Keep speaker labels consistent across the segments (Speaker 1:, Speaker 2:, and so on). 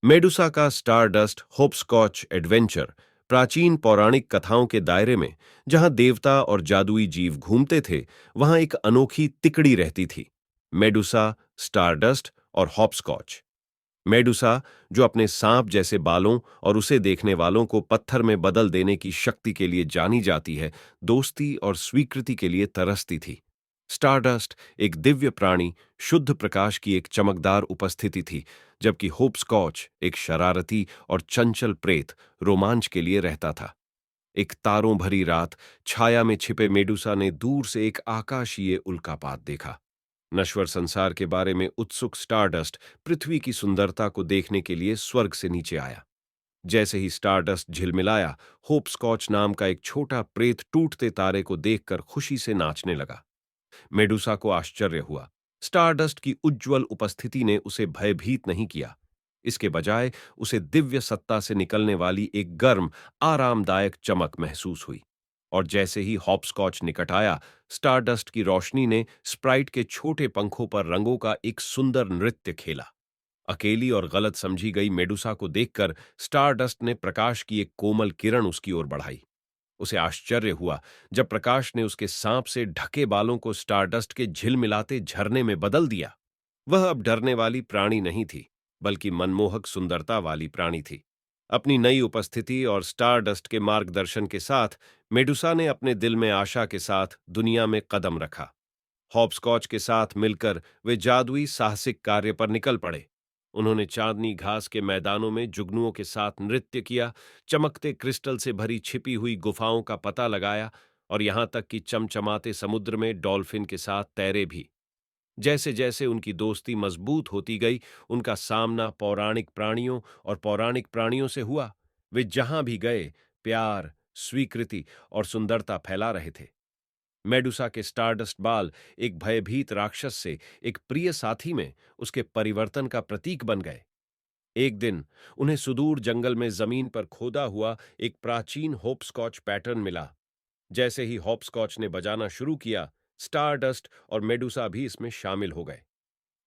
Speaker 1: Medusa का stardust होपस्कॉच adventure प्राचीन पौराणिक कथाओं के दायरे में, जहां देवता और जादुई जीव घूमते थे, वहां एक अनोखी तिकड़ी रहती थी। मेडुसा, स्टारडस्ट और हॉपस्कॉच। मेडुसा, जो अपने सांप जैसे बालों और उसे देखने वालों को पत्थर में बदल देने की शक्ति के लिए जानी जाती है, दोस्ती और स्वीकृति के लिए तरसती थी। स्टारडस्ट एक दिव्य प्राणी, शुद्ध प्रकाश की एक चमकदार उपस्थिति थी, जबकि होपस्कॉच एक शरारती और चंचल प्रेत, रोमांच के लिए रहता था। एक तारों भरी रात, छाया में छिपे मेडुसा ने दूर से एक आकाशीय उल्कापात देखा। नश्वर संसार के बारे में उत्सुक स्टारडस्ट पृथ्वी की सुंदरता को देखने के लिए स्वर्ग से नीचे आया। जैसे ही स्टारडस्ट झिलमिलाया, होपस्कॉच नाम का एक छोटा प्रेत टूटते तारे को देखकर खुशी से नाचने लगा। मेडुसा को आश्चर्य हुआ। स्टारडस्ट की उज्ज्वल उपस्थिति ने उसे भयभीत नहीं किया। इसके बजाय उसे दिव्य सत्ता से निकलने वाली एक गर्म, आरामदायक चमक महसूस हुई। और जैसे ही हॉपस्कॉच निकट आया, स्टारडस्ट की रोशनी ने स्प्राइट के छोटे पंखों पर रंगों का एक सुंदर नृत्य खेला। अकेली और गलत समझी गई मेडुसा को देखकर स्टारडस्ट ने प्रकाश की एक कोमल किरण उसकी ओर बढ़ाई। उसे आश्चर्य हुआ जब प्रकाश ने उसके सांप से ढके बालों को स्टारडस्ट के झिलमिलाते झरने में बदल दिया। वह अब डरने वाली प्राणी नहीं थी, बल्कि मनमोहक सुंदरता वाली प्राणी थी। अपनी नई उपस्थिति और स्टारडस्ट के मार्गदर्शन के साथ मेडुसा ने अपने दिल में आशा के साथ दुनिया में कदम रखा। हॉपस्कॉच के साथ मिलकर वे जादुई साहसिक कार्य पर निकल पड़े। उन्होंने चांदनी घास के मैदानों में जुगनुओं के साथ नृत्य किया, चमकते क्रिस्टल से भरी छिपी हुई गुफाओं का पता लगाया, और यहां तक कि चमचमाते समुद्र में डॉल्फिन के साथ तैरे भी। जैसे जैसे उनकी दोस्ती मजबूत होती गई, उनका सामना पौराणिक प्राणियों और पौराणिक प्राणियों से हुआ। वे जहां भी गए, प्यार, स्वीकृति और सुंदरता फैला रहे थे। मेडुसा के स्टारडस्ट बाल एक भयभीत राक्षस से एक प्रिय साथी में उसके परिवर्तन का प्रतीक बन गए। एक दिन उन्हें सुदूर जंगल में जमीन पर खोदा हुआ एक प्राचीन होपस्कॉच पैटर्न मिला। जैसे ही हॉपस्कॉच ने बजाना शुरू किया, स्टारडस्ट और मेडुसा भी इसमें शामिल हो गए।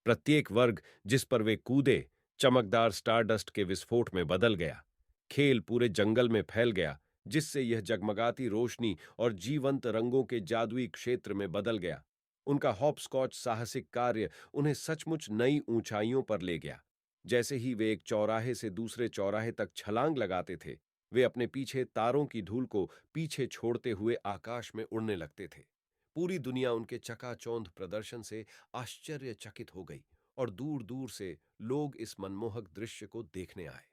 Speaker 1: प्रत्येक वर्ग जिस पर वे कूदे, चमकदार स्टारडस्ट के विस्फोट में बदल गया। खेल पूरे जंगल में फैल गया, जिससे यह जगमगाती रोशनी और जीवंत रंगों के जादुई क्षेत्र में बदल गया। उनका हॉपस्कॉच साहसिक कार्य उन्हें सचमुच नई ऊंचाइयों पर ले गया। जैसे ही वे एक चौराहे से दूसरे चौराहे तक छलांग लगाते थे, वे अपने पीछे तारों की धूल को पीछे छोड़ते हुए आकाश में उड़ने लगते थे। पूरी दुनिया उनके चकाचौंध प्रदर्शन से आश्चर्यचकित हो गई, और दूर दूर से लोग इस मनमोहक दृश्य को देखने आए।